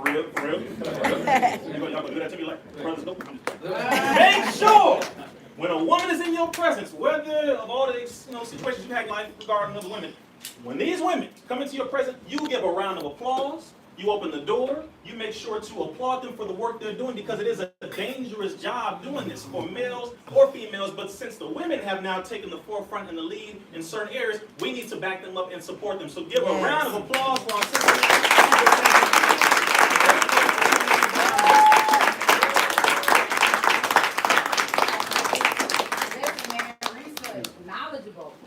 For real? Y'all gonna do that to me like brothers go? Make sure when a woman is in your presence, whether of all the situations you had in life regarding other women, when these women come into your presence, you give a round of applause. You open the door, you make sure to applaud them for the work they're doing because it is a dangerous job doing this for males or females, but since the women have now taken the forefront and the lead in certain areas, we need to back them up and support them. So give a round of applause for our sisters.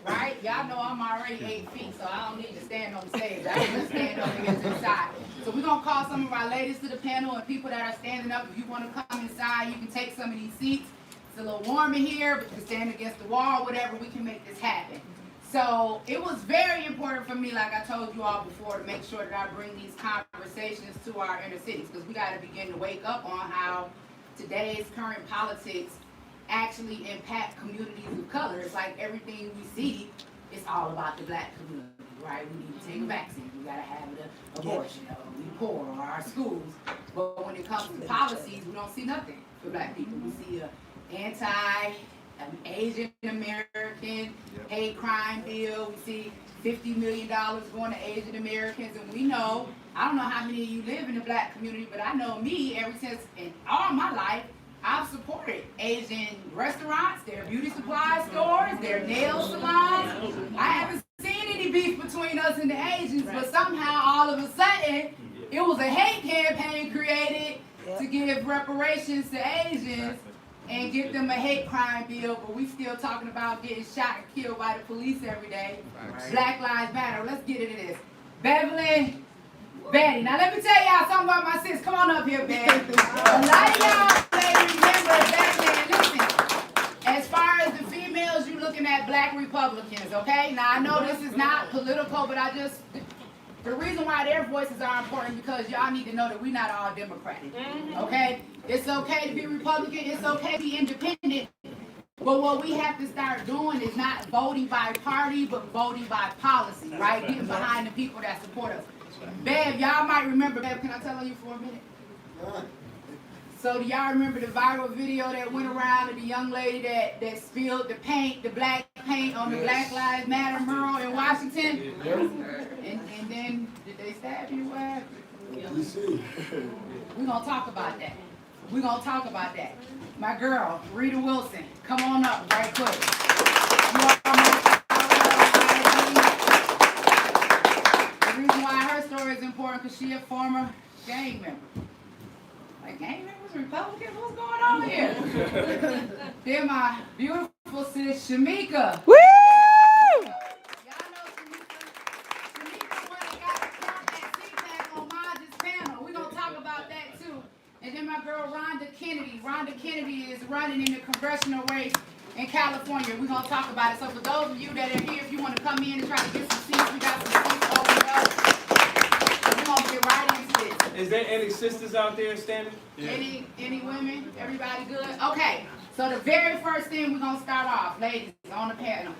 Right? Y'all know I'm already 8 feet, so I don't need to stand on the stage. I can just stand over here to the side. So we're going to call some of our ladies to the panel and people that are standing up. If you want to come inside, you can take some of these seats. It's a little warm in here, but you can stand against the wall, whatever. We can make this happen. So it was very important for me, like I told you all before, to make sure that I bring these conversations to our inner cities, because we got to begin to wake up on how today's current politics actually impact communities of color. It's like everything we see, it's all about the black community, right? We need to take a vaccine, we gotta have an abortion, we poor, or our schools. But when it comes to policies, we don't see nothing for black people. We see an Asian American hate crime bill. We see $50 million going to Asian Americans, and we know, I don't know how many of you live in the black community, but I know me, ever since in all my life, I've supported Asian restaurants, their beauty supply stores, their nail salons. I haven't seen any beef between us and the Asians, but somehow all of a sudden, it was a hate campaign created to give reparations to Asians and give them a hate crime bill, but we still talking about getting shot and killed by the police every day. Black Lives Matter. Let's get into this. Beverly, Betty. Now let me tell y'all something about my sis. Come on up here, Betty. A lot of y'all may remember Beverly. Listen, as far as the females, you looking at black Republicans, okay? Now I know this is not political, but the reason why their voices are important because y'all need to know that we're not all Democratic, okay? It's okay to be Republican. It's okay to be independent. But what we have to start doing is not voting by party, but voting by policy, right? Getting behind the people that support us. Bev, y'all might remember, Bev, can I tell on you for a minute? So do y'all remember the viral video that went around of the young lady that spilled the paint, the black paint on the Black Lives Matter mural in Washington? And then, did they stab you? What happened? We're going to talk about that. We're going to talk about that. My girl, Rita Wilson, come on up right quick. The reason why her story is important because she a former gang member. Like, gang members, Republicans, what's going on here? Then my beautiful sis, Shamika. Woo! Y'all know Shamika. Shamika went and got a jump at CPAC on Maja's panel. We're going to talk about that too. And then my girl, Rhonda Kennedy. Rhonda Kennedy is running in the congressional race in California. We're going to talk about it. So for those of you that are here, if you want to come in and try to get some seats, we got some seats opened up. We're going to get right into this. Is there any sisters out there standing? Yeah. Any women? Everybody good? Okay. So the very first thing we're going to start off, ladies, on the panel.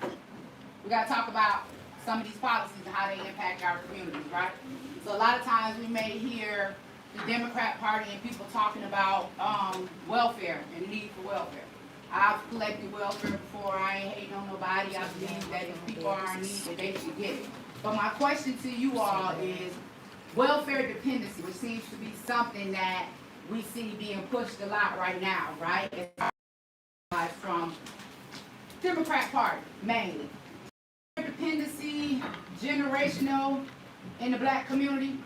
We got to talk about some of these policies and how they impact our communities, right? So a lot of times we may hear the Democrat Party and people talking about welfare and the need for welfare. I've collected welfare before. I ain't hating on nobody. I believe that if people are in need, that they should get it. But my question to you all is welfare dependency, which seems to be something that we see being pushed a lot right now, right? From Democrat Party, mainly. Dependency, generational in the black community.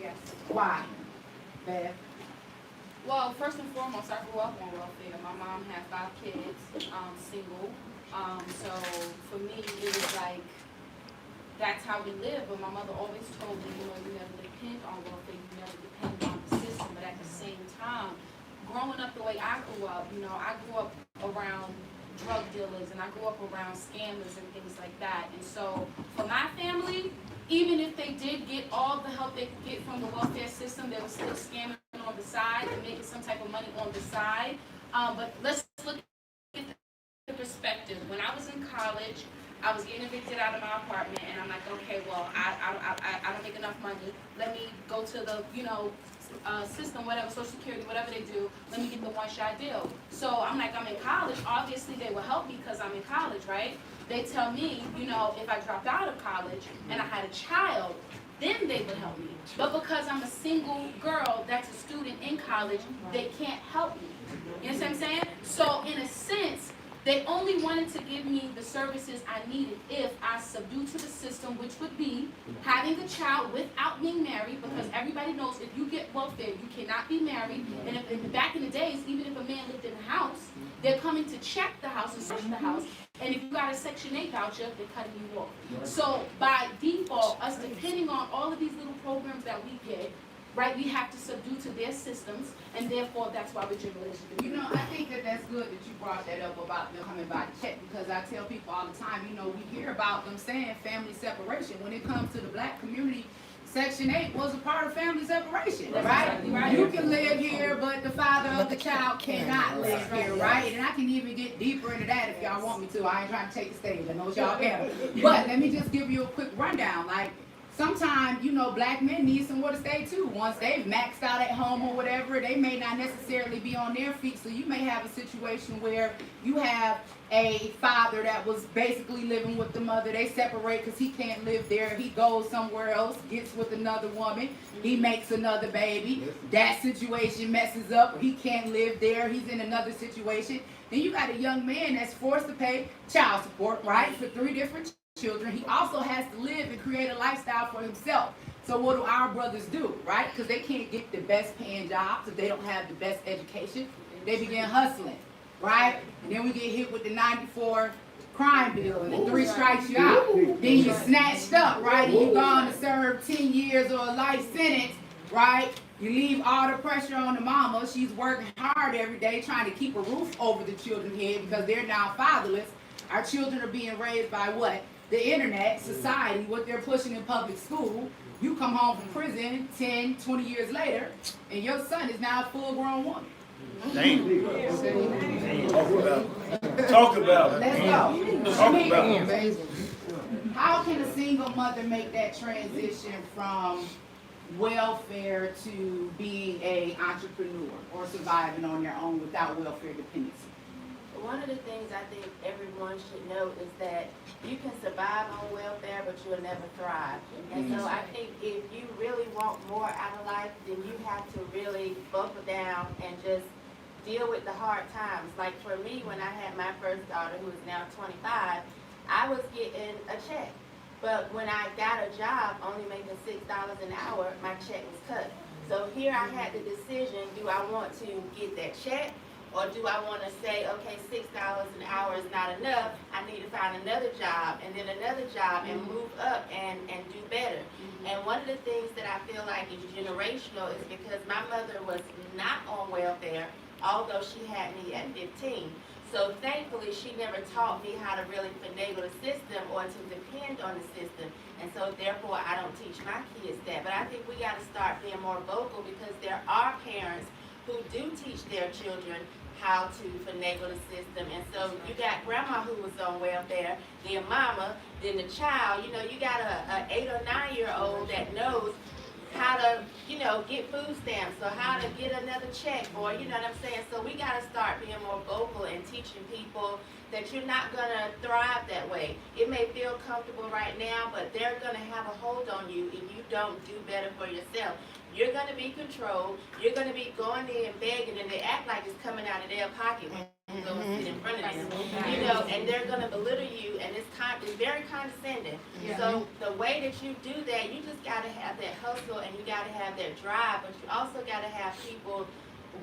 Yes. Why? Beth? Well, first and foremost, I grew up on welfare. My mom had 5 kids, single. So for me, it was like, that's how we live. But my mother always told me, you never depend on welfare, you never depend on the system. But at the same time, growing up the way I grew up, I grew up around drug dealers and I grew up around scammers and things like that. And so for my family, even if they did get all the help they could get from the welfare system, they were still scamming on the side and making some type of money on the side. But let's look at the perspective. When I was in college, I was getting evicted out of my apartment, and I'm like, okay, well, I don't make enough money. Let me go to the, system, whatever, Social Security, whatever they do. Let me get the one-shot deal. So I'm like, I'm in college. Obviously, they will help me because I'm in college, right? They tell me, if I dropped out of college and I had a child, then they would help me. But because I'm a single girl that's a student in college, they can't help me. You know what I'm saying? So in a sense, they only wanted to give me the services I needed if I subdue to the system, which would be having a child without being married, because everybody knows if you get welfare, you cannot be married. And if back in the days, even if a man lived in a house, they're coming to check the house and search the house. And if you got a Section 8 voucher, they're cutting you off. So by default, us depending on all of these little programs that we get, right, we have to subdue to their systems, and therefore that's why we're generating. I think that's good that you brought that up about them coming by check, because I tell people all the time, we hear about them saying family separation. When it comes to the black community, Section 8 was a part of family separation, right? You can live here, but the father of the child cannot live here, right? And I can even get deeper into that if y'all want me to. I ain't trying to take the stage. I know y'all can. But let me just give you a quick rundown. Like, sometimes, black men need somewhere to stay too. Once they've maxed out at home or whatever, they may not necessarily be on their feet. So you may have a situation where you have a father that was basically living with the mother. They separate because he can't live there. He goes somewhere else, gets with another woman. He makes another baby. That situation messes up. He can't live there. He's in another situation. Then you got a young man that's forced to pay child support, right, for 3 different children. He also has to live and create a lifestyle for himself. So what do our brothers do, right? Because they can't get the best paying jobs if they don't have the best education. They begin hustling, right? And then we get hit with the 94 crime bill and the 3 strikes you out. Then you're snatched up, right? And you're gone to serve 10 years or a life sentence, right? You leave all the pressure on the mama. She's working hard every day trying to keep a roof over the children's head because they're now fatherless. Our children are being raised by what? The internet, society, what they're pushing in public school. You come home from prison 10, 20 years later, and your son is now a full-grown woman. Talk about it. Let's go. Talk about it. How can a single mother make that transition from welfare to being an entrepreneur or surviving on their own without welfare dependency? One of the things I think everyone should know is that you can survive on welfare, but you'll never thrive. And so I think if you really want more out of life, then you have to really buckle down and just deal with the hard times. Like for me, when I had my first daughter, who is now 25, I was getting a check. But when I got a job only making $6 an hour, my check was cut. So here I had the decision, do I want to get that check? Or do I want to say, okay, $6 an hour is not enough, I need to find another job and then another job and move up and do better. And one of the things that I feel like is generational is because my mother was not on welfare, although she had me at 15. So thankfully, she never taught me how to really finagle the system or to depend on the system. And so therefore, I don't teach my kids that. But I think we got to start being more vocal because there are parents who do teach their children how to finagle the system. And so you got grandma who was on welfare, then mama, then the child. You got a 8 or 9-year-old that knows how to, get food stamps or how to get another check or, you know what I'm saying? So we got to start being more vocal and teaching people that you're not going to thrive that way. It may feel comfortable right now, but they're going to have a hold on you if you don't do better for yourself. You're going to be controlled. You're going to be going in and begging, and they act like it's coming out of their pocket when you go and sit in front of them. And they're going to belittle you, and it's very condescending. Yeah. So the way that you do that, you just got to have that hustle, and you got to have that drive, but you also got to have people.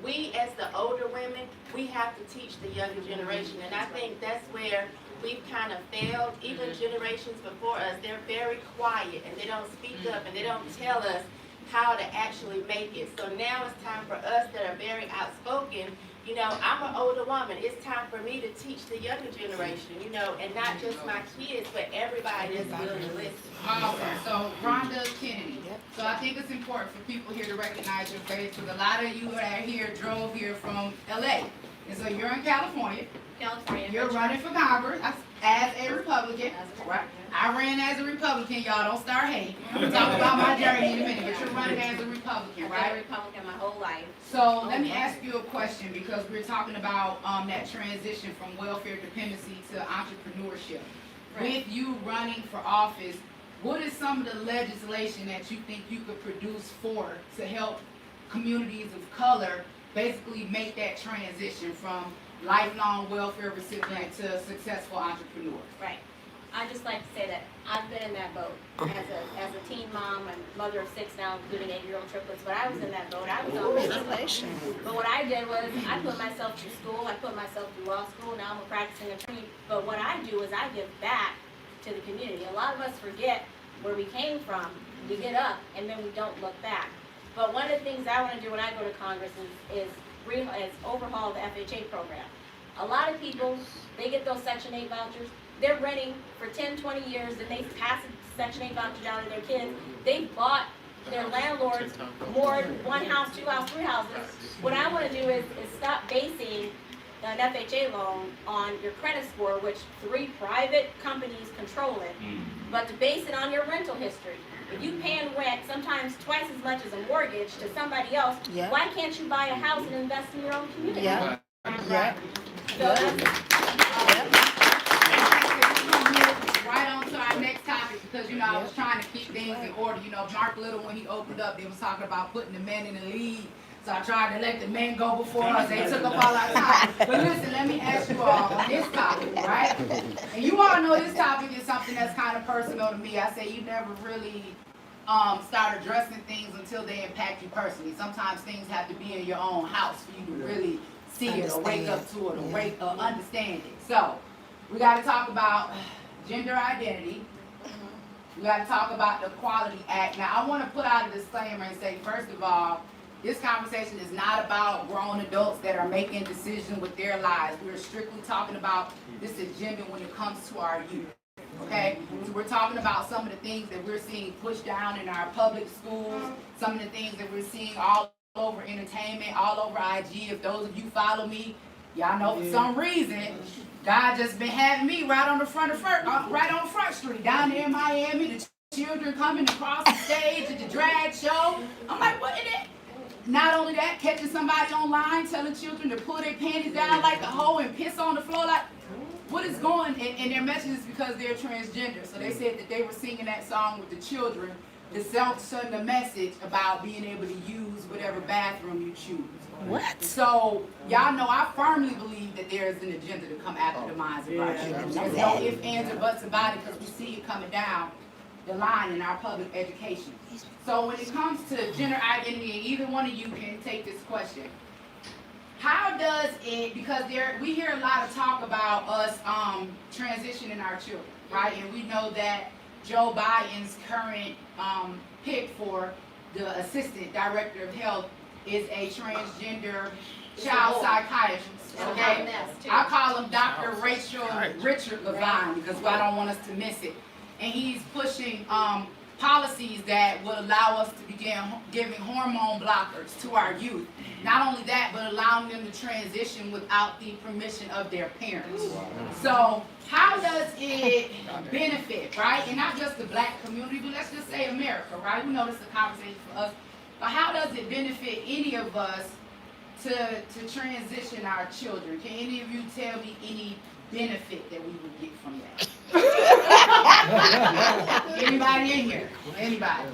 We, as the older women, we have to teach the younger generation, and I think that's where we've kind of failed. Even generations before us, they're very quiet, and they don't speak up, and they don't tell us how to actually make it. So now it's time for us that are very outspoken. I'm an older woman. It's time for me to teach the younger generation, and not just my kids, but everybody that's willing to listen. Awesome. So Rhonda Kennedy. So I think it's important for people here to recognize your face because a lot of you that are here drove here from LA. And so you're in California. You're running for Congress. as a Republican, right? I ran as a Republican, y'all don't start hating. I'm gonna talk about my journey in a minute, but you're running as a Republican, I've been right? a Republican my whole life. So let me ask you a question, because we're talking about that transition from welfare dependency to entrepreneurship. With you running for office, what is some of the legislation that you think you could produce to help communities of color basically make that transition from lifelong welfare recipient to successful entrepreneurs? Right. I just like to say that I've been in that boat as a teen mom and mother of 6 now, including 8-year-old triplets. But I was in that boat. I was on legislation. But what I did was I put myself through school. I put myself through law school. Now I'm a practicing attorney. But what I do is I give back to the community. A lot of us forget where we came from. We get up and then we don't look back. But one of the things I want to do when I go to Congress is overhaul the FHA program. A lot of people, they get those Section 8 vouchers. They're renting for 10, 20 years, and they pass a Section 8 voucher down to their kids. They bought their landlords more, 1 house, 2 houses, 3 houses. What I want to do is stop basing an FHA loan on your credit score, which 3 private companies control it, but to base it on your rental history. If you paying rent sometimes twice as much as a mortgage to somebody else, why can't you buy a house and invest in your own community? Yeah. Right. So right on to our next topic, because I was trying to keep things in order. Mark Little, when he opened up, they was talking about putting the men in the lead. So I tried to let the men go before us. They took up all our time. But listen, let me ask you all on this topic, right? And you all know this topic is something that's kind of personal to me. I say you never really start addressing things until they impact you personally. Sometimes things have to be in your own house for you to really see it or wake up to it or understand it. So we got to talk about gender identity. We got to talk about the Equality Act. Now, I want to put out a disclaimer and say, first of all, this conversation is not about grown adults that are making decisions with their lives. We're strictly talking about this agenda when it comes to our youth. Okay? So we're talking about some of the things that we're seeing pushed down in our public schools, some of the things that we're seeing all over entertainment, all over IG. If those of you follow me, y'all know for some reason, God just been having me right on Front Street, down there in Miami, the children coming across the stage at the drag show. I'm like, what is it? Not only that, catching somebody online telling children to pull their panties down like a hoe and piss on the floor. Like, what is going? And their message is because they're transgender. So they said that they were singing that song with the children to send a message about being able to use whatever bathroom you choose. What? So y'all know I firmly believe that there is an agenda to come after the minds of our children. There's no ifs, ands, or buts about it, because we see it coming down the line in our public education. So when it comes to gender identity, and either one of you can take this question, how does it, because we hear a lot of talk about us transitioning our children, right? And we know that Joe Biden's current pick for the Assistant Director of Health is a transgender child psychiatrist. Okay, I call him Dr. Richard Levine because I don't want us to miss it. And he's pushing policies that will allow us to begin giving hormone blockers to our youth. Not only that, but allowing them to transition without the permission of their parents. So how does it benefit, right? And not just the black community, but let's just say America, right? We know this is a conversation for us. But how does it benefit any of us to transition our children? Can any of you tell me any benefit that we would get from that? Anybody in here? Anybody?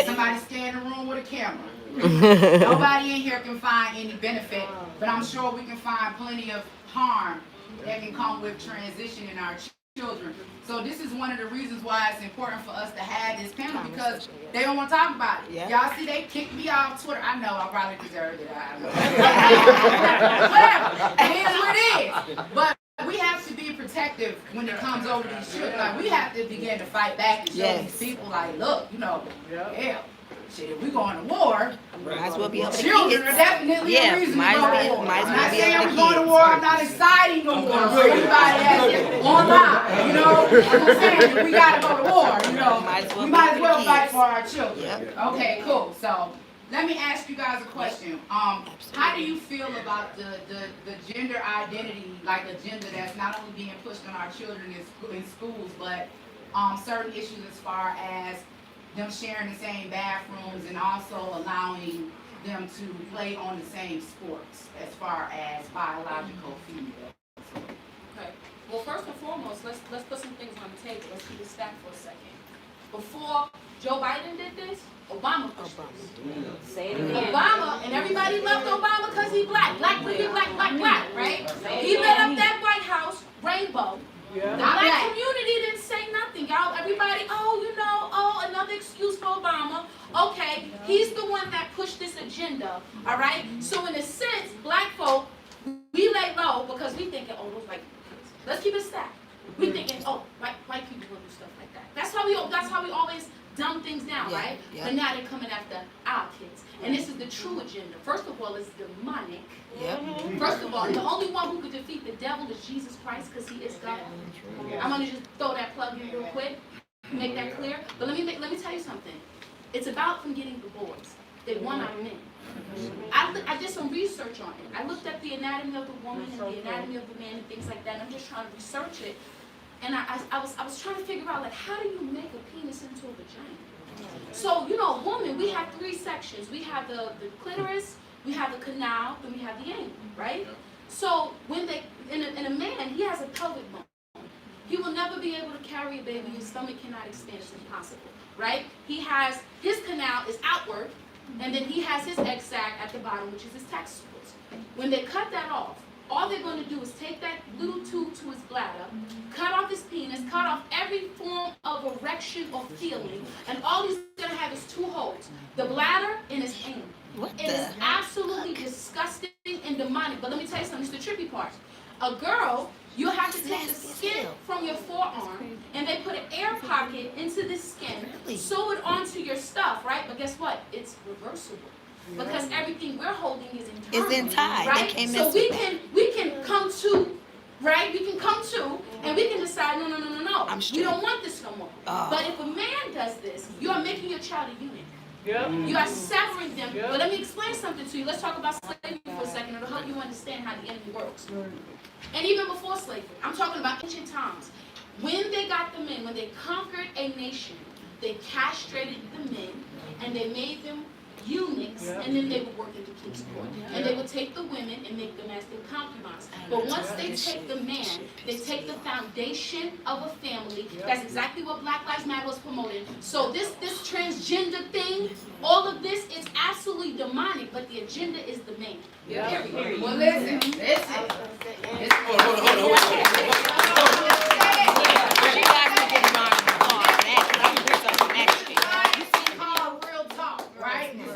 Somebody stay in the room with a camera. Nobody in here can find any benefit, but I'm sure we can find plenty of harm that can come with transitioning our children. So this is one of the reasons why it's important for us to have this panel, because they don't want to talk about it. Yeah. Y'all see they kicked me off Twitter. I know I probably deserved it. Whatever. It is what it is. But we have to be protective when it comes over these children. Like, we have to begin to fight back and show these people, like, look, hell, shit, if we going to war, Might as well be helping the children kids. are definitely a reason to might go as to well- war. might as I'm well not be saying helping we're the going to kids. war. I'm not inciting no war for anybody that's online. I'm saying if we got to go to war, Might as well we be might as helping well the fight kids. for our children. Yep. Okay, cool. So let me ask you guys a question. How do you feel about the gender identity, like agenda that's not only being pushed on our children in schools, but certain issues as far as them sharing the same bathrooms and also allowing them to play on the same sports as far as biological females? Okay. Well, first and foremost, let's put some things on the table. Let's keep it stacked for a second. Before Joe Biden did this, Obama pushed this. Say it again. Obama, and everybody loved Obama because he black, right? He lit up that White House rainbow. The black community didn't say nothing, y'all. Everybody, another excuse for Obama. Okay, he's the one that pushed this agenda, all right? So in a sense, black folk, we lay low because we thinking, those white people. Let's keep it stacked. We thinking, white people will do stuff like that. That's how we always dumb things down, right? Yeah. But now they're coming after our kids. And this is the true agenda. First of all, it's demonic. Yep. First of all, the only one who could defeat the devil is Jesus Christ because he is God. I'm going to just throw that plug in real quick, make that clear. But let me tell you something. It's about them getting the boys. They want our men. I did some research on it. I looked at the anatomy of the woman and the anatomy of the man and things like that. I'm just trying to research it. And I was trying to figure out, how do you make a penis into a vagina? So, a woman, we have 3 sections. We have the clitoris, we have the canal, and we have the anal, right? So, when in a man, he has a pelvic bone. He will never be able to carry a baby. His stomach cannot expand. It's impossible, right? His canal is outward, and then he has his egg sac at the bottom, which is his testicles. When they cut that off, all they're going to do is take that little tube to his bladder, cut off his penis, cut off every form of erection or feeling, and all he's going to have is 2 holes, the bladder and his anal. It is absolutely disgusting and demonic. But let me tell you something, it's the trippy part. A girl, you have to take the skin from your forearm, and they put an air pocket into the skin, sew it onto your stuff, right? But guess what? It's reversible. Because everything we're holding is internal. It's in tie. Right? They can't So mess we with can come to, right? We can come to, and we can decide, no. I'm We straight. don't want this no more. Oh. But if a man does this, you are making your child a eunuch. Yeah. You are severing them. Yeah. But let me explain something to you. Let's talk about slavery for a second. It'll help you understand how the enemy works. And even before slavery, I'm talking about ancient times. When they got the men, when they conquered a nation, they castrated the men, and they made them eunuchs, and then they would work in the king's court. And they would take the women and make them as their concubines. But once they take the man, they take the foundation of a family. That's exactly what Black Lives Matter was promoting. So this transgender thing, all of this is absolutely demonic, but the agenda is the man. Period. Well, listen. This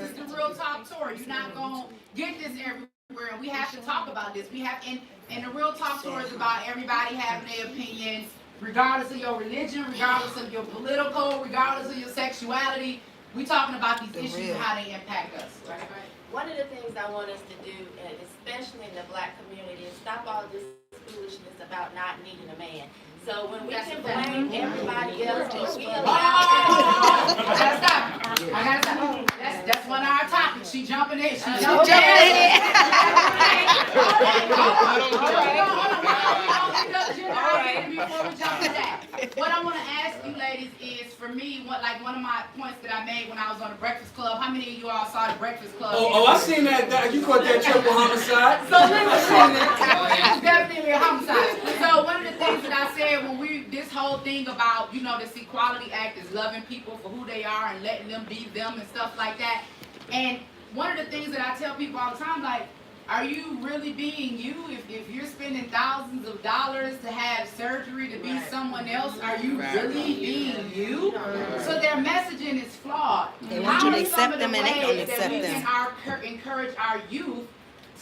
is the real talk tour. You're not gonna get this everywhere, and we have to talk about this. And the real talk tour is about everybody having their opinion, regardless of your religion, regardless of your political, regardless of your sexuality. We're talking about these issues and how they impact us. Right? One of the things I want us to do, and especially in the Black community, is stop all this foolishness about not needing a man. So when we can blame everybody else, and we allow I gotta stop. That's one of our topics. She jumping in. Hold on. Before we jump to that, what I want to ask you ladies is, for me, one of my points that I made when I was on the Breakfast Club. How many of you all saw the Breakfast Club? I seen that. You caught that triple homicide. So it's definitely a homicide. So one of the things that I said when this whole thing about, this Equality Act is loving people for who they are and letting them be them and stuff like that. And one of the things that I tell people all the time, are you really being you? If you're spending thousands of dollars to have surgery to be someone else, are you really being you? So their messaging is flawed. They want you to accept them and they don't accept them. Can encourage our youth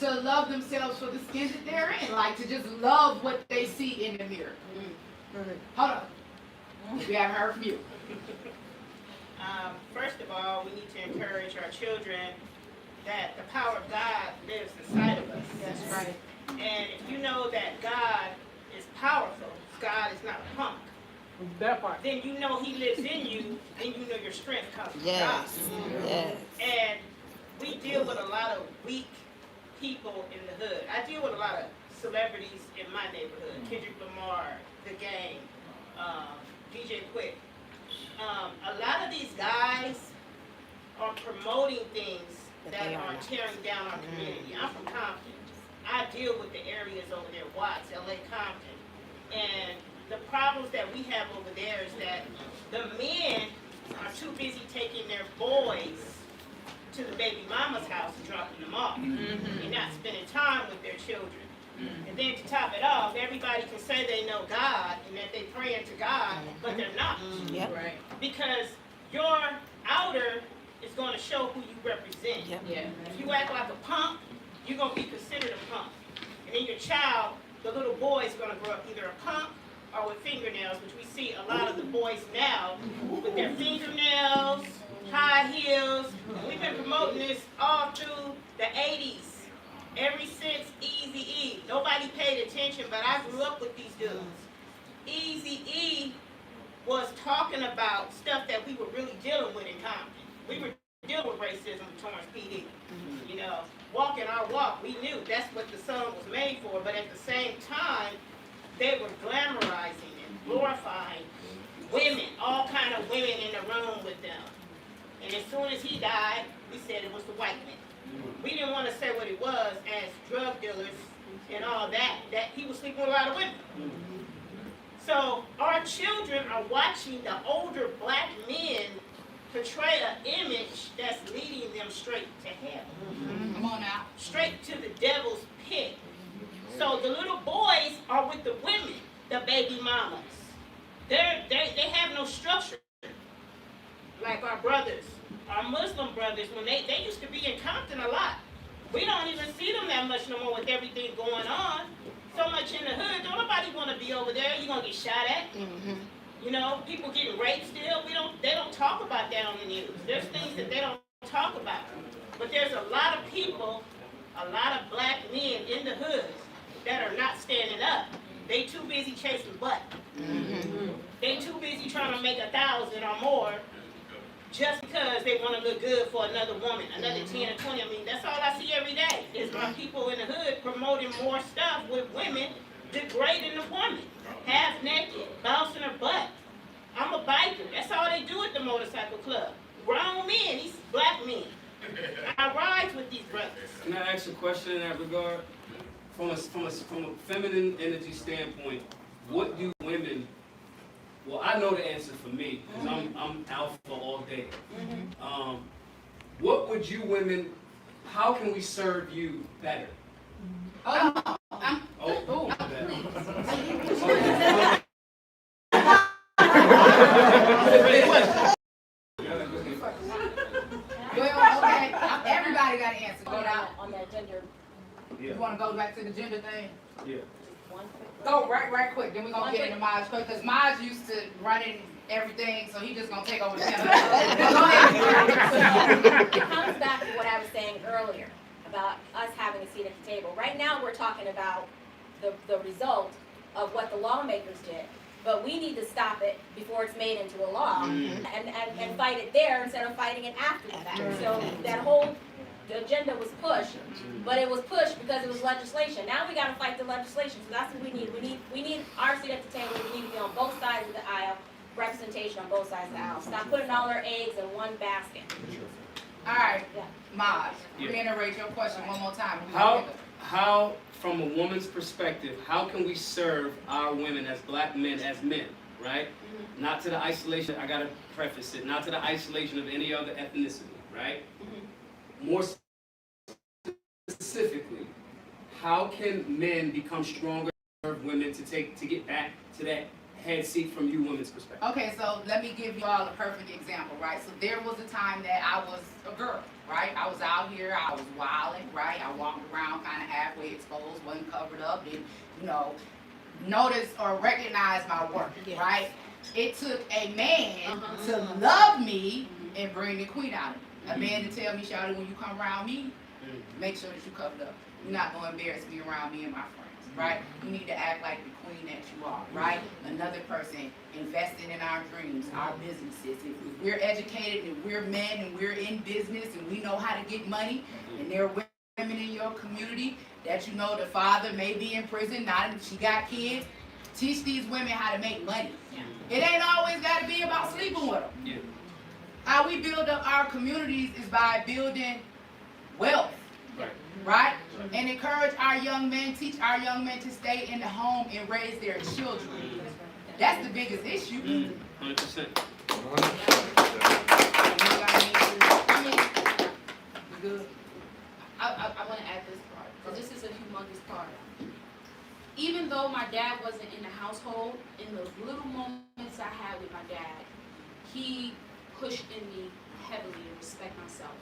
to love themselves for the skin that they're in, to just love what they see in the mirror. Hold on. We haven't heard from you. First of all, we need to encourage our children that the power of God lives inside of us. That's right. And if you know that God is powerful, God is not a punk, That part. then you know He lives in you, then you know your strength comes from Yes. God. Yes. And we deal with a lot of weak people in the hood. I deal with a lot of celebrities in my neighborhood. Kendrick Lamar, The Game, DJ Quick. A lot of these guys are promoting things that are tearing down our community. I'm from Compton. I deal with the areas over there, Watts, LA, Compton. And the problems that we have over there is that the men are too busy taking their boys to the baby mama's house and dropping them off. They're not spending time with their children. And then to top it off, everybody can say they know God and that they praying to God, but they're not. Yep. Right. Because your outer is going to show who you represent. Yep. Yeah. If you act like a punk, you're going to be considered a punk. And then your child, the little boy, is going to grow up either a punk or with fingernails, which we see a lot of the boys now with their fingernails, high heels. We've been promoting this all through the 80s. Ever since Eazy-E. Nobody paid attention, but I grew up with these dudes. Eazy-E was talking about stuff that we were really dealing with in Compton. We were dealing with racism with Torrance PD. You know, walking our walk, we knew that's what the song was made for, but at the same time, they were glamorizing and glorifying women, all kind of women in the room with them. And as soon as he died, we said it was the white men. We didn't want to say what it was as drug dealers and all that he was sleeping with a lot of women. So our children are watching the older black men portray an image that's leading them straight to hell. Come on now. Straight to the devil's pit. So the little boys are with the women, the baby mamas. They have no structure. Like our brothers, our Muslim brothers, when they used to be in Compton a lot. We don't even see them that much no more with everything going on. So much in the hood, don't nobody want to be over there. You're going to get shot at. You know, people getting raped still. They don't talk about that on the news. There's things that they don't talk about. But there's a lot of people, a lot of black men in the hood that are not standing up. They too busy chasing butt. They too busy trying to make 1,000 or more just because they want to look good for another woman, another 10 or 20. I mean, that's all I see every day is my people in the hood promoting more stuff with women, degrading the woman, half naked, bouncing her butt. I'm a biker. That's all they do at the motorcycle club. Grown men, these black men. I ride with these brothers. Can I ask a question in that regard? From a feminine energy standpoint, what do women? Well, I know the answer for me because I'm alpha all day. What would you women? How can we serve you better? Oh, well, okay. Everybody got an answer. Go down. On that gender. You want to go back to the gender thing? Yeah. Go right quick. Then we're going to get into Maj quick. Because Maj used to running everything, so he just going to take over the panel. Go ahead. It comes back to what I was saying earlier about us having a seat at the table. Right now we're talking about the result of what the lawmakers did. But we need to stop it before it's made into a law and fight it there instead of fighting it after the fact. So that whole agenda was pushed, but it was pushed because it was legislation. Now we got to fight the legislation. So that's what we need. We need our seat at the table. We need to be on both sides of the aisle, representation on both sides of the aisle. Stop putting all our eggs in one basket. All right, Yeah. Maj, reiterate your question one more time. How, from a woman's perspective, how can we serve our women as black men, as men, right? Not to the isolation, I gotta preface it, not to the isolation of any other ethnicity, right? More specifically, how can men become stronger to serve women to get back to that head seat from you women's perspective? Okay, so let me give you all a perfect example, right? So there was a time that I was a girl, right? I was out here, I was wilding, right? I walked around kind of halfway exposed, wasn't covered up, didn't, notice or recognize my work, right? It took a man to love me and bring the queen out of me. A man to tell me, Shawty, when you come around me, make sure that you covered up. You're not going to embarrass me around me and my friends. right? You need to act like the queen that you are, right? Another person investing in our dreams, our businesses. If we're educated and we're men and we're in business and we know how to get money, and there are women in your community that you know the father may be in prison, not she got kids, teach these women how to make money. It ain't always got to be about sleeping with them. Yeah. How we build up our communities is by building wealth, Right. right? And encourage our young men, teach our young men to stay in the home and raise their children. That's the biggest issue. 100%. Good. I want to add this part, because this is a humongous part. Even though my dad wasn't in the household, in the little moments I had with my dad, he pushed in me heavily to respect myself.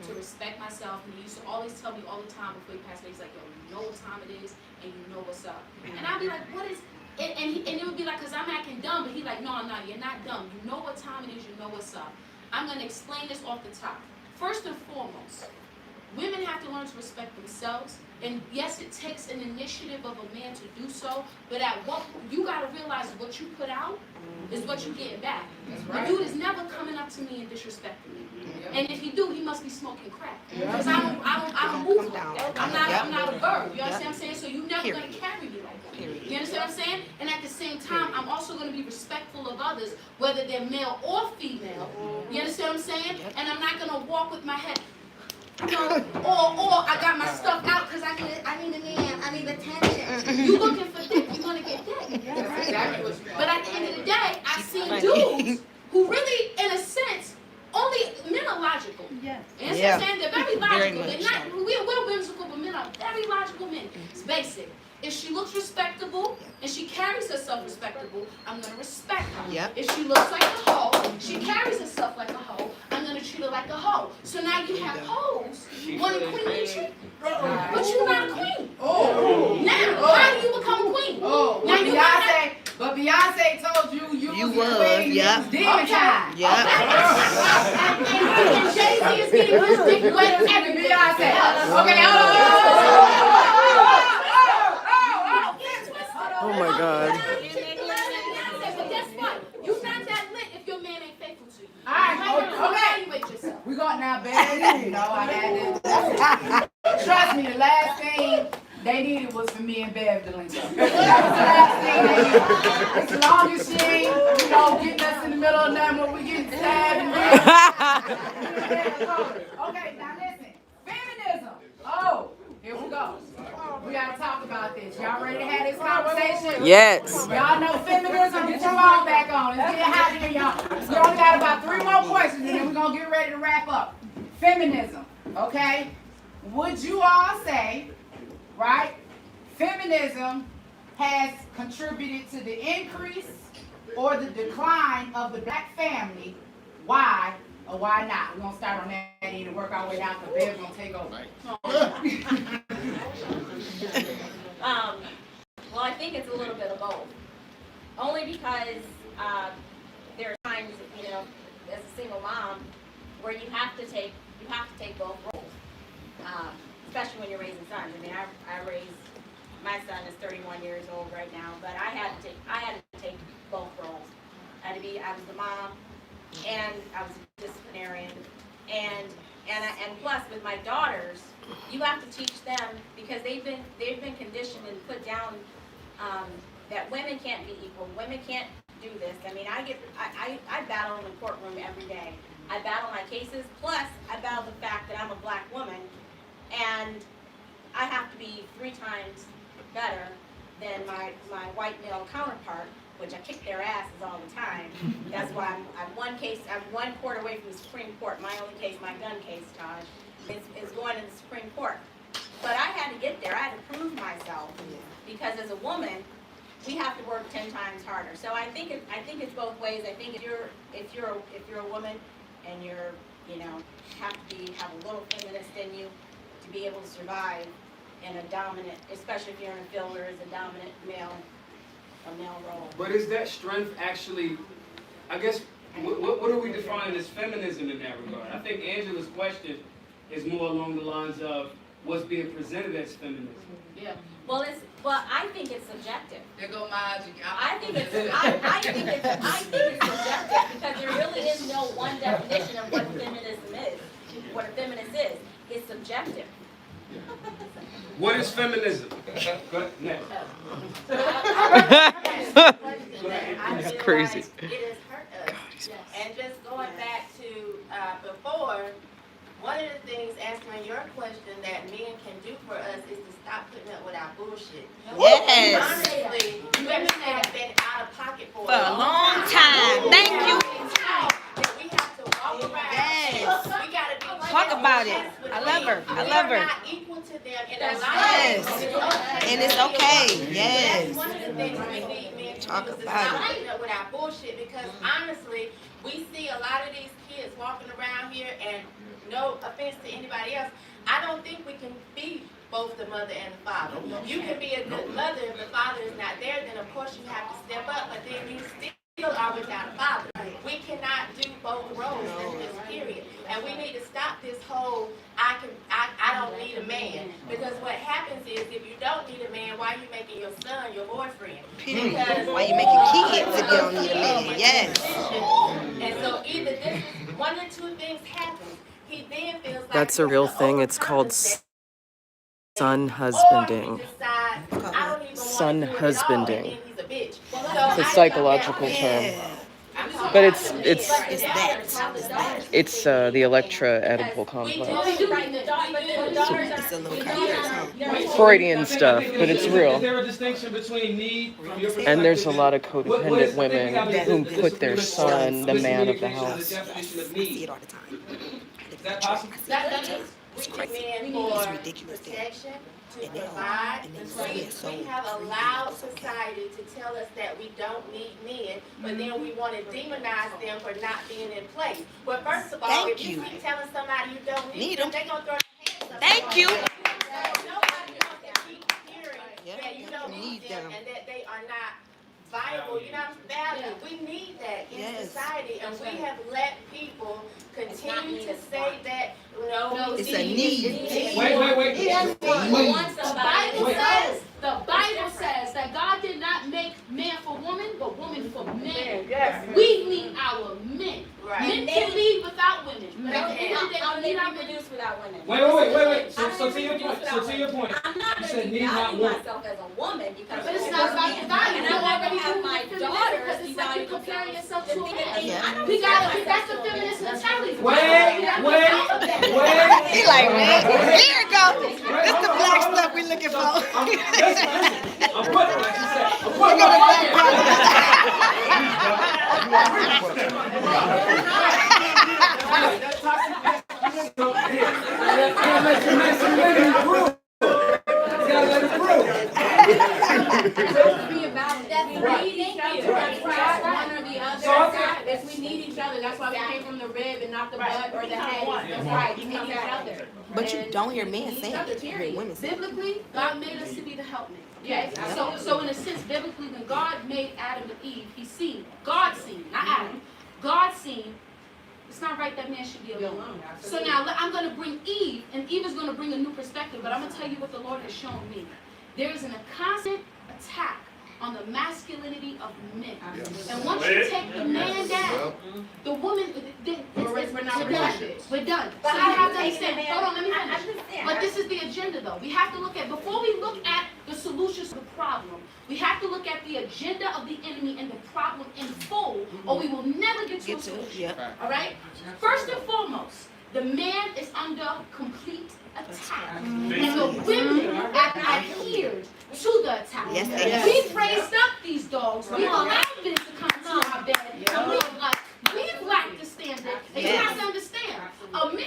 To respect myself, and he used to always tell me all the time before he passed away, he's like, yo, you know what time it is, and you know what's up. And I'd be like, what is, and it would be like, because I'm acting dumb, but he's like, no, you're not dumb. You know what time it is, you know what's up. I'm going to explain this off the top. First and foremost, women have to learn to respect themselves. And yes, it takes an initiative of a man to do so, but at what you got to realize what you put out is what you get back. The dude is never coming up to me and disrespecting me. And if he do, he must be smoking crack. Because I don't move like that. I'm not a bird. You understand what I'm saying? So you're never going to carry me like that. You understand what I'm saying? And at the same time, I'm also going to be respectful of others, whether they're male or female. You understand what I'm saying? And I'm not going to walk with my head. You know, or I got my stuff out because I need a man, I need attention. You looking for dick, you're gonna get dick. That's exactly what you want. But at the end of the day, I've seen dudes who really, in a sense, only men are logical. Yes. And yeah. I'm saying they're very logical. They're not we're whimsical, but men are very logical men. It's basic. If she looks respectable and she carries herself respectable, I'm gonna respect her. Yep. If she looks like a hoe, she carries herself like a hoe, I'm gonna treat her like a hoe. So now you have hoes wanting queenly treatment. But you're not a queen. Now, how do you become a queen? Now but Beyonce told you was a queen. Yep. Demon time. Yep. And Jay-Z is getting his dick wet every Beyonce. Okay, Oh my God. But guess what? You're not that lit if your man ain't faithful to you. All right, okay. We got now, baby. You know, I had to. Trust me, the last thing they needed was for me and Bev to link up. That was the last thing they needed. As long as she ain't, getting us in the middle of nothing when we getting stabbed and okay, now listen. Feminism. Oh, here we go. We gotta talk about this. Y'all ready to have this conversation? Yes. Y'all know feminism. Get your phone back on. Let's get hot here, y'all. We only got about 3 more questions, and then we're gonna get ready to wrap up. Feminism, okay? Would you all say, right? Feminism has contributed to the increase or the decline of the black family. Why or why not? We're gonna start on that end and work our way down. The Bev's gonna take over. Well, I think it's a little bit of both. Only because there are times, as a single mom, where you have to take both roles, especially when you're raising sons. I mean, I raised my son is 31 years old right now, but I had to take both roles. I was the mom, and I was a disciplinarian, and plus with my daughters, you have to teach them because they've been conditioned and put down that women can't be equal, women can't do this. I mean, I battle in the courtroom every day. I battle my cases, plus I battle the fact that I'm a black woman, and I have to be 3 times better than my white male counterpart, which I kick their asses all the time. That's why I'm one court away from the Supreme Court. My only case, my gun case, Taj, is going to the Supreme Court. But I had to get there. I had to prove myself because as a woman, we have to work 10 times harder. So I think it's both ways. I think if you're a woman and you're have a little feminist in you to be able to survive in a dominant, especially if you're in a field where it's a dominant male role. But is that strength actually, I guess, what are we defining as feminism in that regard? I think Angela's question is more along the lines of, was being presented as feminism. Yeah. Well, I think it's subjective. There go Maga. I think it's subjective because there really is no one definition of what feminism is. What a feminist is. It's subjective. What is feminism? Go ahead, next. That's crazy. It has hurt us. And just going back to before, one of the things, answering your question, that men can do for us is to stop putting up with our bullshit. Yes. Honestly, women have been out of pocket for For a long time. Thank you. We have to walk around. Yes. We gotta be Talk about it. I love her. I love her. We're not equal to them in a Yes. And it's okay. Yes. That's one of the things we need men to Talk do, is to about stop it. putting up with our bullshit, because honestly, we see a lot of these kids walking around here, and no offense to anybody else, I don't think we can be both the mother and the father. You can be a good mother if the father is not there, then of course you have to step up, but then you still are without a father. We cannot do both roles in this period. And we need to stop this whole, I don't need a man. Because what happens is, if you don't need a man, why are you making your son your boyfriend? Because Why you making kids if you don't need a man? Yes. and so either this is one or two things happen. He then feels like That's a he has real to thing. It's overcome called this, son or husbanding. he decides, I don't even Son want to do it at all, husbanding. and then he's a bitch. So It's a I psychological think term. that- But it's that. It's the Electra Oedipal We complex. do. Right, the daughters It's a little the complex, daughters are- Freudian stuff, but it's Is real. there a distinction between need from your perspective? And there's a lot of What is- codependent I think we women gotta- who this- put their this- son the this man of the communication house. is the definition of I see need. it all the time. Is that possible? That is, It's we crazy. demand It's for ridiculous that- protection, to and they all- provide. and they say it so We have allowed society to tell us that we don't need men, but then we want to demonize them for not being in place. Well, first of all, Thank if you you. keep telling somebody you don't need Need them, 'em. they're going to throw their hands up. Thank you. Nobody wants to keep hearing Yeah, that you don't need need them them. and that they are not viable, you know, value. We need that in Yes. society, and we have let people continue need, to it's say that, no, It's a need. Wait. The Bible says that God did not make man for woman, but woman for man. Yes. We need our men. Right. Men can lead without women, but at the end of the day, How we they need our men. reproduce without women? Wait. So to your point. I'm not You going said to need, not devalue want. myself as a woman because But it's not about the value. And You I'm not already going to have moving my with feminism daughters because it's like you're devalue comparing yourself themselves. to a man. Yeah. We gotta, that's the feminist mentality. He like, man, here it go. This the black stuff we looking for. Listen. I'm putting it like she said. I'm We putting got a it Be about that. We need each other. That's right. One or the other. Yes, we need each other. That's why we came from the rib and not the butt or the head. That's right. We need each other. But you And don't hear we men need each saying other, it. You hear period. women saying it. Biblically, God made us to be the helpmate. Yes. So in a sense, biblically, when God made Adam and Eve, He seen, God seen, not Adam. God seen. It's not right that man should be alone. So now I'm going to bring Eve, and Eve is going to bring a new perspective. But I'm going to tell you what the Lord has shown me. There is a constant attack on the masculinity of men. And once you take the man down, the woman, we're done. We're done. So you have to understand. Hold on, let me finish. But this is the agenda, though. We have to look at, before we look at the solutions to the problem, we have to look at the agenda of the enemy and the problem in full, or we will never get to a solution. All right? First and foremost, the man is under complete attack. And the women have adhered to the attack. Yes, they have. We've raised up these dogs. We've allowed them to come to our bed. And we've liked the standard. And you have to understand, a woman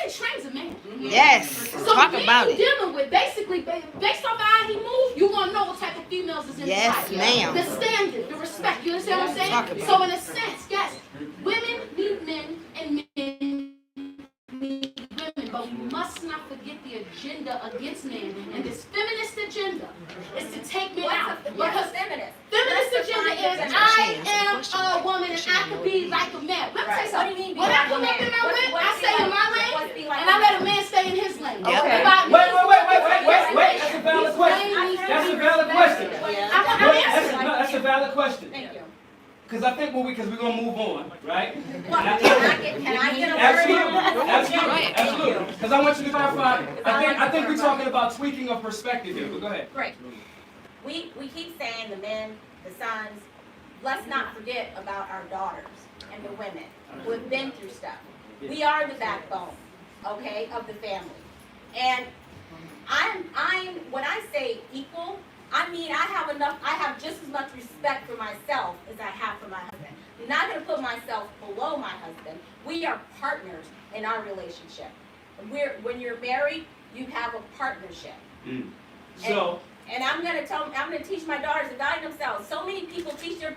trains a man. Yes. So Talk men about you're it. dealing with, basically, based off how he moves, you're going to know what type of females is in Yes, his life. ma'am. The standard, the respect. You understand what I'm Talk saying? about So in a sense, yes, women need men and men need women, but we must not forget the agenda against men. And this feminist agenda is to take men out. Because feminist? feminist agenda is I am a woman and I can be like a man. Let me tell you What do you something. mean be When I like a come up man? in my What's lane, be I stay in my what's be lane like and a I let man? a man stay in his lane. explain. Yeah. Okay. About me. Wait. That's a valid question. That's a valid question. That's a valid question. Thank you. Because I think because we're gonna move on, right? Can I get a word? Absolutely. Because I want you to clarify. I think we're talking about tweaking of perspective here. But go ahead. Great. We keep saying the men, the sons. Let's not forget about our daughters and the women who have been through stuff. We are the backbone, okay, of the family. And when I say equal, I mean I have just as much respect for myself as I have for my husband. I'm not going to put myself below my husband. We are partners in our relationship. When you're married, you have a partnership. And I'm going to teach my daughters to guide themselves. So many people teach their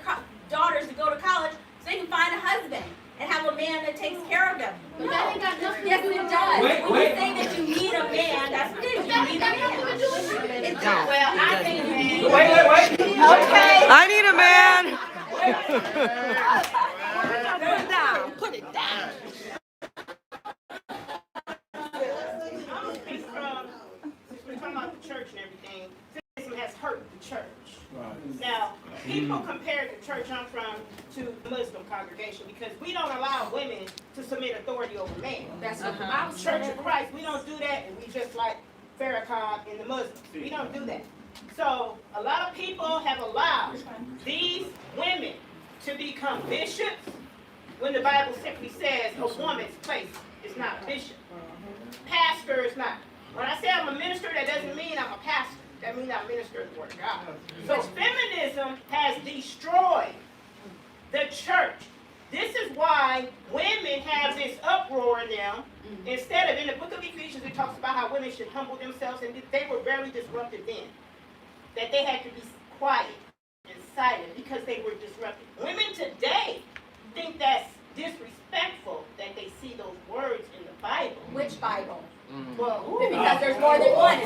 daughters to go to college so they can find a husband and have a man that takes care of them. But that ain't got nothing to Yes, do it with does. Wait. When you say that you need a man, that's what it is. You need a man. It does. Well, I think Wait. okay. I need a man. Put it down. I'm gonna speak from, since we're talking about the church and everything, Satanism has hurt the church. Now, people compare the church I'm from to the Muslim congregation because we don't allow women to submit authority over men. That's what the Bible Church says. of Christ, we don't do that, and we just like Farrakhan and the Muslims. We don't do that. So, a lot of people have allowed these women to become bishops when the Bible simply says a woman's place is not bishop. Pastor is not. When I say I'm a minister, that doesn't mean I'm a pastor. That means I minister the word of God. So feminism has destroyed the church. This is why women have this uproar in them. Instead of, in the book of Ephesians, it talks about how women should humble themselves, and they were very disruptive then. That they had to be quiet and silent because they were disruptive. Women today think that's disrespectful that they see those words in the Bible. Which Bible? Well, Because there's more than one.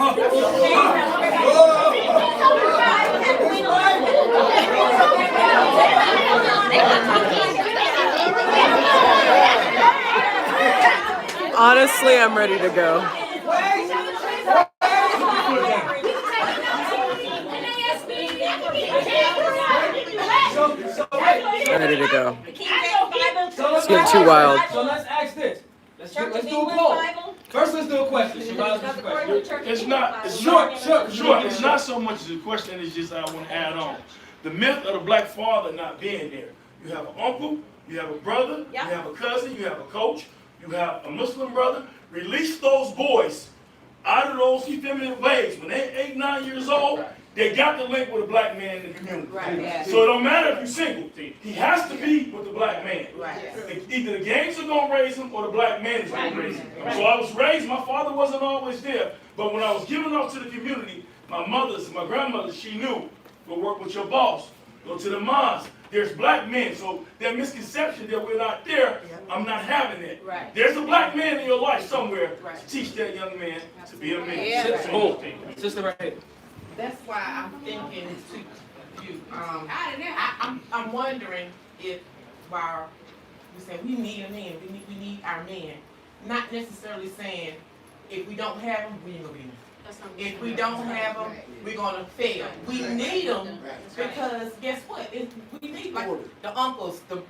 Honestly, I'm ready to go. Ready to go. It's getting too wild. So let's ask this. Let's do a poll. First, let's do a question. It's not, Sure. it's not so much as a question, it's just I want to add on. The myth of the black father not being there. You have an uncle, you have a brother, you have a cousin, you have a coach, you have a Muslim brother. Release those boys out of those effeminate ways. When they're 8, 9 years old, they got to link with a black man in the community. So it don't matter if you're single. He has to be with the black man. Either the gangs are going to raise him or the black man is going to raise him. So I was raised, my father wasn't always there, but when I was given off to the community, my grandmother, she knew, go work with your boss, go to the mosque. There's black men, so that misconception that we're not there, I'm not having it. There's a black man in your life somewhere to teach that young man to be a man. Sister right here. That's why I'm thinking to you. I'm wondering if while we say we need a man, we need our man, not necessarily saying if we don't have him, we ain't gonna be there. If we don't have them, we're gonna fail. We need them because guess what? We need like the uncles, the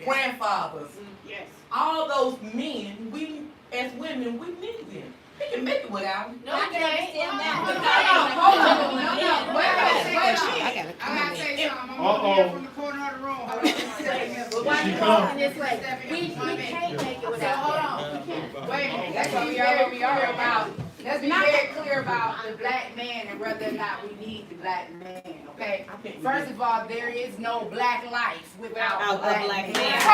grandfathers, all those men. We as women, we need them. We can make it without them. No, I can understand that. I gotta say something. I'm over here from the corner of the room. But why are you talking this way? We can't make it without. Hold on. Wait a minute. Let's be very clear about. Let's be very clear about the black man and whether or not we need the black man. Okay. First of all, there is no black life without a black man. There's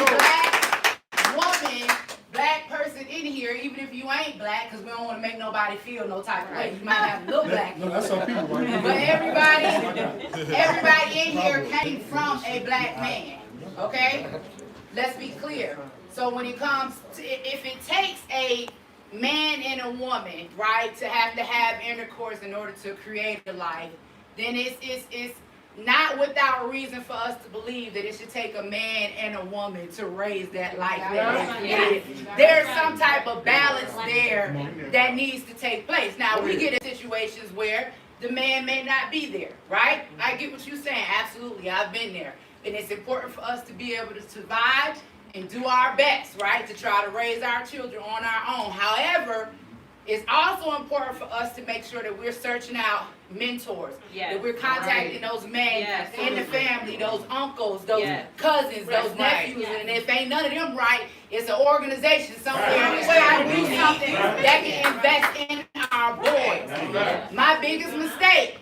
a black woman, black person in here, even if you ain't black, because we don't want to make nobody feel no type of way. You might have a little black. No, that's some people right there. But everybody in here came from a black man. Okay? Let's be clear. So when it comes to, if it takes a man and a woman, right, to have intercourse in order to create a life, then it's not without reason for us to believe that it should take a man and a woman to raise that life. There's some type of balance there that needs to take place. Now, we get in situations where the man may not be there, right? I get what you're saying. Absolutely. I've been there. And it's important for us to be able to survive and do our best, right, to try to raise our children on our own. However, it's also important for us to make sure that we're searching out mentors, that we're contacting those men in the family, those uncles, those cousins, those nephews, and if ain't none of them right, it's an organization somewhere that's trying to do something that can invest in our boys. My biggest mistake,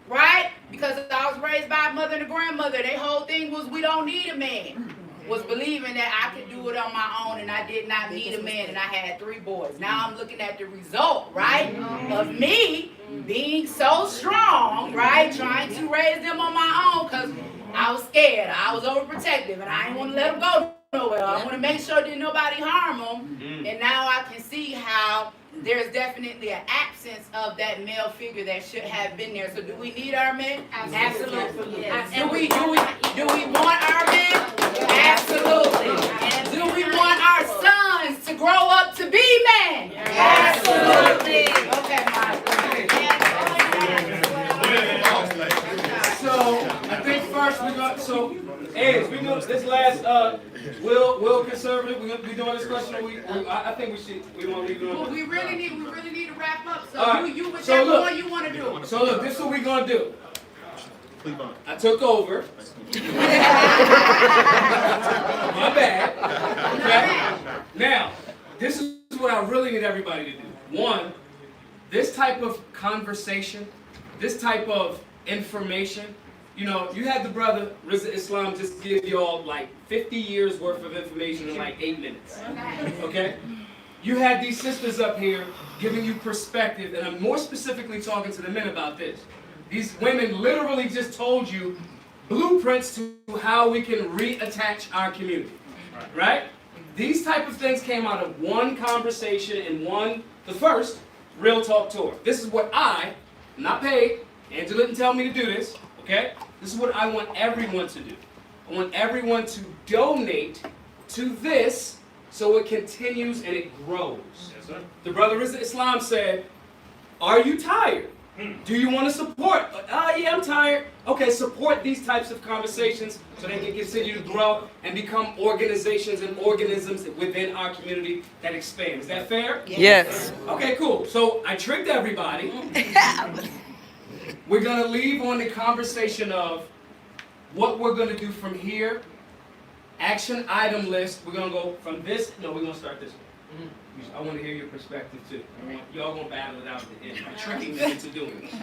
right, because I was raised by a mother and a grandmother, their whole thing was we don't need a man. Was believing that I could do it on my own and I did not need a man and I had 3 boys. Now I'm looking at the result, right, of me being so strong, right, trying to raise them on my own because I was scared, I was overprotective and I didn't want to let them go nowhere. I want to make sure that nobody harm them. And now I can see how there's definitely an absence of that male figure that should have been there. So do we need our men? Absolutely. Do we want our men? Absolutely. And do we want our sons to grow up to be men? Absolutely. Okay, Mike. So I think first we're gonna we do this last will conservative. We're gonna be doing this question. I think we want to leave it on. Well, we really need to wrap up. So right. you whichever one you want to do. So look, this is what we're gonna do. I took over. My bad. Okay. Now, this is what I really need everybody to do. One, this type of conversation, this type of information, you know, you had the brother Rizza Islam just give you all like 50 years worth of information in like 8 minutes. Okay? You had these sisters up here giving you perspective, and I'm more specifically talking to the men about this. These women literally just told you blueprints to how we can reattach our community, right? These type of things came out of one conversation and the first Real Talk tour. This is what I'm not paid, Angela didn't tell me to do this, okay? This is what I want everyone to do. I want everyone to donate to this so it continues and it grows. Yes, sir. The brother Rizza Islam said, are you tired? Do you want to support? Yeah, I'm tired. Okay, support these types of conversations so they can continue to grow and become organizations and organisms within our community that expand. Is that fair? Yes. Okay, cool. So I tricked everybody. We're going to leave on the conversation of what we're going to do from here. Action item list. We're going to go from this. No, we're going to start this way. I want to hear your perspective too. Y'all gonna battle it out at the end. I'm tricking them into doing it.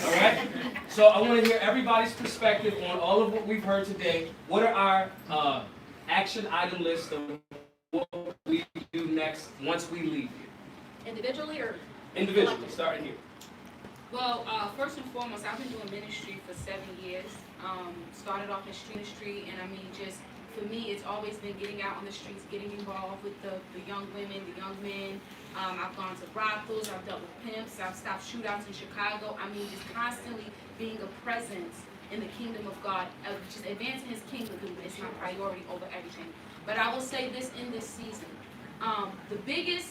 All right? So I want to hear everybody's perspective on all of what we've heard today. What are our action item lists of what we do next once we leave here? Individually or? Individually, starting here. Well, first and foremost, I've been doing ministry for 7 years. Started off in street ministry, and I mean, just for me, it's always been getting out on the streets, getting involved with the young women, the young men. I've gone to brothels, I've dealt with pimps, I've stopped shootouts in Chicago. I mean, just constantly being a presence in the kingdom of God, just advancing His kingdom is my priority over everything. But I will say this in this season, the biggest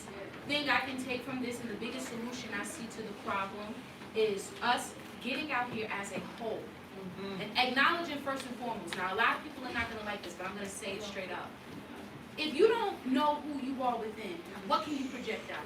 thing I can take from this and the biggest solution I see to the problem is us getting out here as a whole. And acknowledging first and foremost. Now, a lot of people are not going to like this, but I'm going to say it straight up. If you don't know who you are within, what can you project out?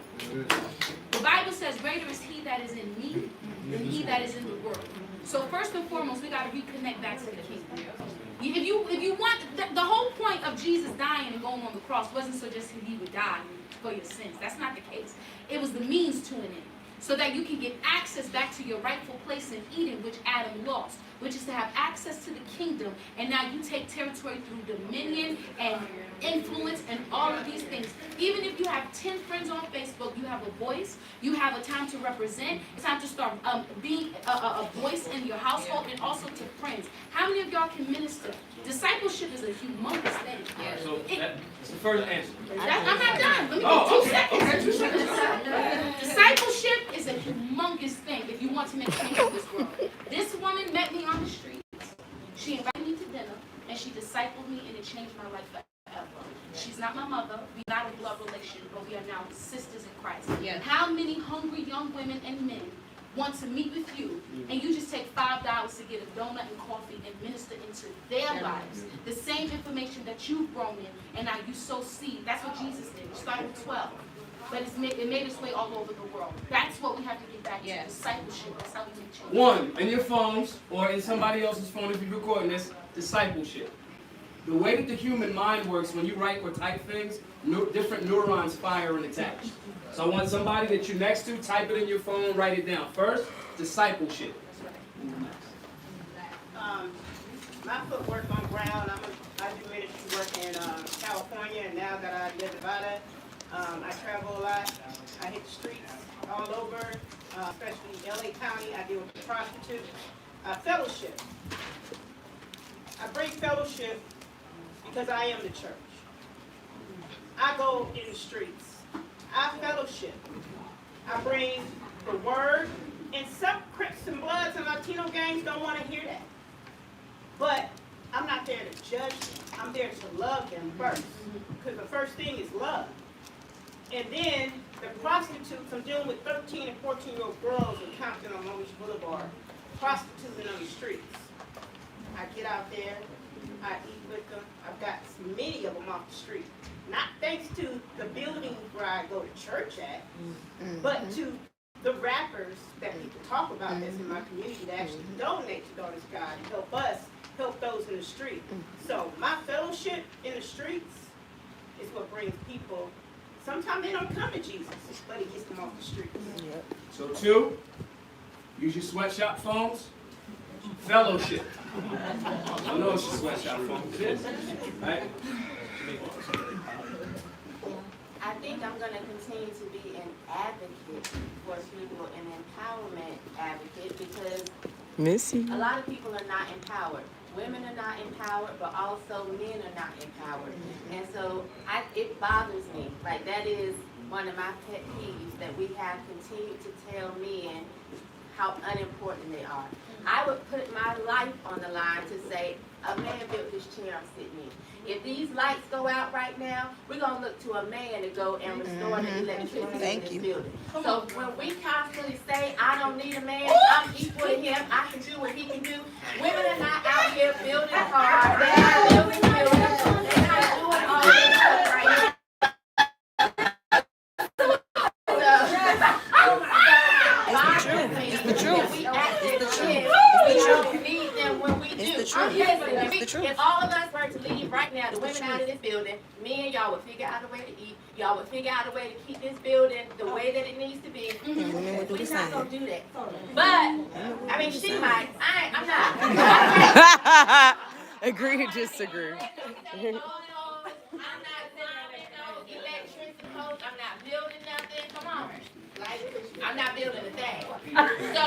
The Bible says, greater is He that is in me than he that is in the world. So first and foremost, we got to reconnect back to the kingdom. If you want, the whole point of Jesus dying and going on the cross wasn't so just He would die for your sins. That's not the case. It was the means to an end. So that you can get access back to your rightful place in Eden, which Adam lost, which is to have access to the kingdom, and now you take territory through dominion and influence and all of these things. Even if you have 10 friends on Facebook, you have a voice, you have a time to represent, it's time to start being a voice in your household and also to friends. How many of y'all can minister? Discipleship is a humongous thing. So that's the first answer. I'm not done. Let me get 2 seconds. Discipleship is a humongous thing if you want to make change in this world. This woman met me on the street. changed my life forever. She's not my mother, we're not a blood relation, but we are now sisters in Christ. Yes. How many hungry young women and men want to meet with you, and you just take $5 to get a donut and coffee and minister into their lives? The same information that you've grown in, and now you sow seed. That's what Jesus did. He started with 12. But it made its way all over the world. That's what we have to get back to, discipleship. That's how we make change. One, in your phones or in somebody else's phone if you're recording this, discipleship. The way that the human mind works, when you write or type things, different neurons fire and attach. So I want somebody that you're next to, type it in your phone, write it down. First, discipleship. My footwork on ground, I do ministry work in California, and now that I live in Nevada, I travel a lot. I hit the streets all over, especially LA County. I deal with the prostitutes. Fellowship. I bring fellowship because I am the church. I go in the streets. I fellowship. I bring the word, and some Crips and Bloods and Latino gangs don't want to hear that. But I'm not there to judge them. I'm there to love them first, because the first thing is love. And then the prostitutes, I'm dealing with 13 and 14-year-old girls in Compton on Long Beach Boulevard, prostituting on the streets. I get out there, I eat with them. I've got many of them off the street. Not thanks to the building where I go to church at, but to the rappers that people talk about that's in my community that actually donate to Daughters of God and help us help those in the street. So my fellowship in the streets is what brings people. Sometimes they don't come to Jesus, but he gets them off the streets. So 2, use your sweatshop phones. Fellowship. I know it's your sweatshop phones. Right? I think I'm going to continue to be an advocate for people, an empowerment advocate, because a lot of people are not empowered. Women are not empowered, but also men are not empowered. And so it bothers me. Like, that is one of my pet peeves, that we have continued to tell men how unimportant they are. I would put my life on the line to say, a man built this chair I'm sitting in. If these lights go out right now, we're going to look to a man to go and restore the electricity in this building. So when we constantly say, I don't need a man, I'm equal to him, I can do what he can do, women are not out here building cars, they're not building buildings, they're not doing all this stuff right here. It's the truth. We need them when we do. If all of us were to leave right now, the women out of this building, me and y'all would figure out a way to eat. Y'all would figure out a way to keep this building the way that it needs to be. We're not going to do that. But, I mean, she might. I'm not. Agree or disagree? I'm not electricity poles. I'm not building nothing. Come on. I'm not building a thing. So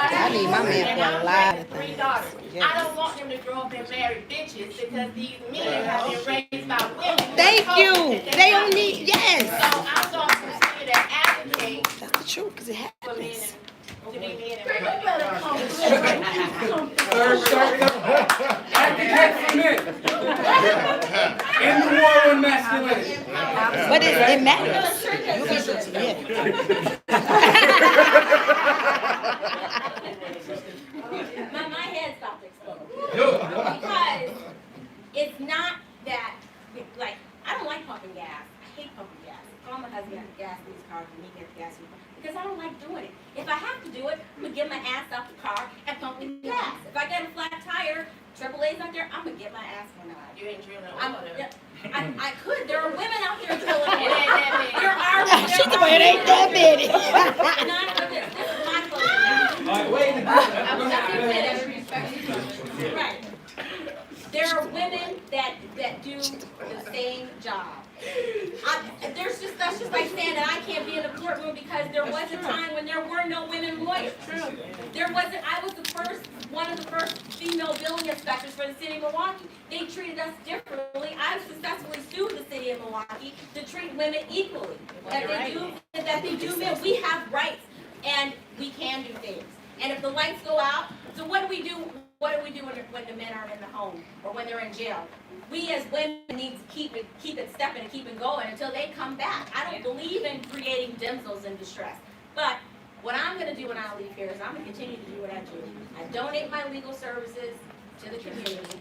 I need my man for a lot of things. 3 daughters. Yes. I don't want them to grow up and marry bitches, because these men have been raised by women. Thank you. They don't need, yes. So I'm going to consider that advocate. That's the truth, because it For men happens. to be men and Third circle. Advocate for men. In the war on masculinity. But it matters. My head stopped exploding. Because it's not that, like, I don't like pumping gas. I hate pumping gas. I call my husband at the gas in his car and he gets gas in because I don't like doing it. If I have to do it, I'm going to get my ass out the car and pump the gas. If I get a flat tire, AAA's out there, I'm going to get my ass one out. You ain't drilling I could. There are women out there drilling it. It ain't that many. There are. It ain't that many. This is my question. All right, wait. Right. There are women that do the same job. That's just like saying that I can't be in the courtroom because there was a time when there were no women lawyers. I was one of the first female building inspectors for the city of Milwaukee. They treated us differently. I've successfully sued the city of Milwaukee to treat women equally. That they do men. We have rights and we can do things. And if the lights go out, so what do we do what do we do when the men are in the home or when they're in jail? We as women need to keep it stepping and keep it going until they come back. I don't believe in creating damsels in distress. But what I'm going to do when I leave here is I'm going to continue to do what I do. I donate my legal services to the community.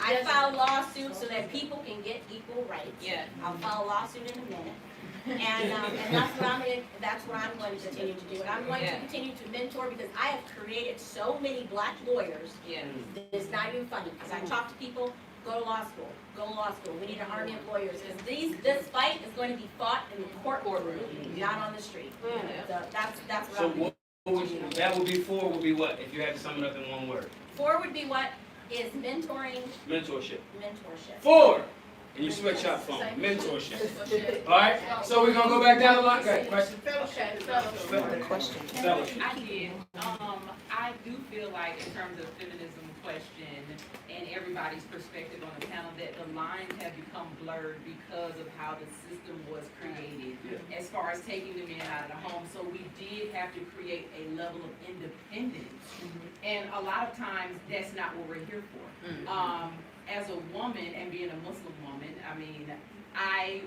I file lawsuits so that people can get equal rights. Yeah. I'll file a lawsuit in a minute. And that's what I'm going to continue to do. And I'm going to continue to mentor because I have created so many black lawyers. Yeah. It's not even funny because I talk to people, go to law school, We need an army of lawyers. Because this fight is going to be fought in the courtroom, not on the street. So that's what I'm doing. That would be 4 would be what, if you had to sum it up in one word? 4 would be what is mentoring. Mentorship. 4. And you switch up from mentorship. All right, so we're gonna go back down the line. Okay, question? Fellowship. Question. Fellowship. I did. I do feel like in terms of feminism question and everybody's perspective on the panel that the lines have become blurred because of how the system was created as far as taking the men out of the home. So we did have to create a level of independence. And a lot of times that's not what we're here for. As a woman and being a Muslim woman, I mean, I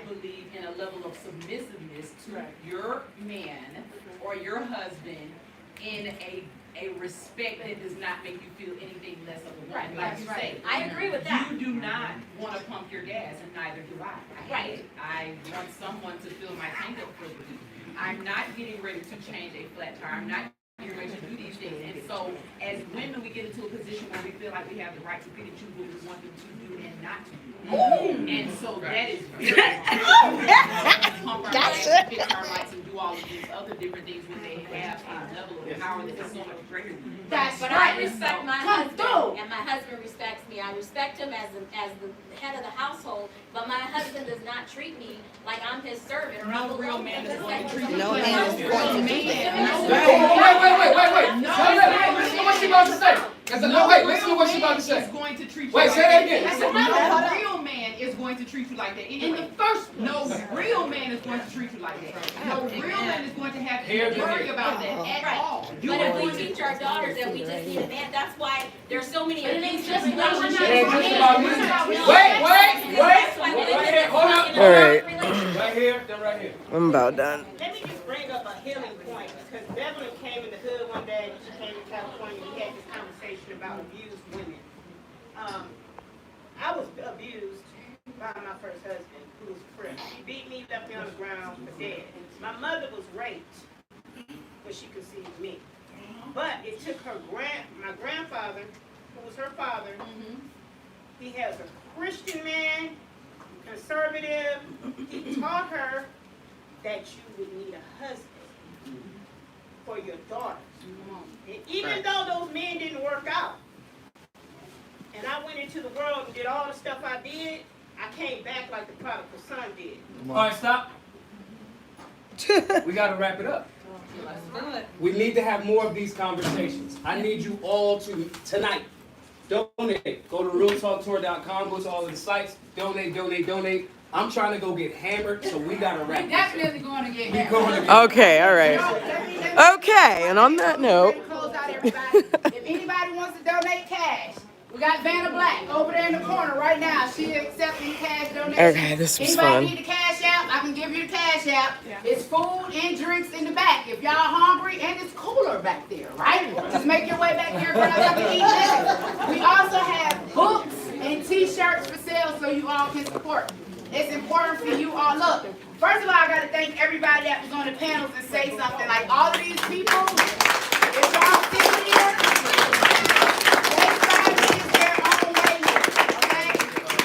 believe in a level of submissiveness to your man or your husband in a respect that does not make you feel anything less of a woman. Like you say, I agree with that. you do not want to pump your gas, and neither do I. Right. I want someone to fill my tank up for me. I'm not getting ready to change a flat tire. I'm not getting ready to do these things. And so, as women, we get into a position where we feel like we have the right to pick and choose what we want them to do and not to do. And so that is very hard. Pump our gas, pick our rights, and do all of these other different things when they have a level of power that is so much greater than you. But I respect my husband, and my husband respects me. I respect him as the head of the household, but my husband does not treat me like I'm his servant. Or No real man is going to treat you. No man is going to do that. Wait. Listen to what she about to say. Listen to what she about to say. Is going to treat you Wait, like say that again. No real man is going to treat you like that. In the first, no real man is going to treat you like that. No real man is going to have to worry about that at all. But if we teach our daughters that we just need a man, that's why there's so many abusive It relationships. ain't just about me. Wait. Hold up. All right. Right here, then right here. I'm about done. Let me just bring up a healing point, because Beverly came in the hood one day, and she came to California, and we had this conversation about abused women. I was abused by my first husband, who was a priest. He beat me, left me on the ground for dead. My mother was raped when she conceived me. But it took my grandfather, who was her father, he has a Christian man, conservative. He taught her that you would need a husband for your daughters. And even though those men didn't work out, and I went into the world and did all the stuff I did, I came back like the prodigal son did. All right, stop. We got to wrap it up. We need to have more of these conversations. I need you all to, tonight, donate. Go to realtalktour.com, go to all of the sites, donate. I'm trying to go get hammered, so we got to wrap this up. Definitely going to get We hammered. going to get Okay, all right. Okay, and on that note. Close out, everybody. If anybody wants to donate cash, we got Vanna Black over there in the corner right now. She accepting cash donations. Okay, this was Anybody fun. need the cash app? I can give you the cash app. It's food and drinks in the back. If y'all hungry, and it's cooler back there, right? Just make your way back here, grab something to eat. Listen, we also have books and t-shirts for sale so you all can support. It's important for you all. Look, first of all, I got to thank everybody that was on the panels and say something. Like all of these people, if y'all sitting here, their own way here, okay?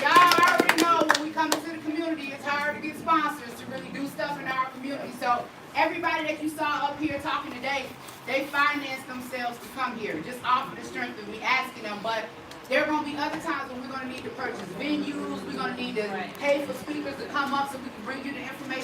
Y'all already know when we come into the community, it's hard to get sponsors to really do stuff in our community. So everybody that you saw up here talking today, they financed themselves to come here, just off of the strength of me asking them. But there are going to be other times when we're going to need to purchase venues. We're going to need to pay for speakers to come up so we can bring you the information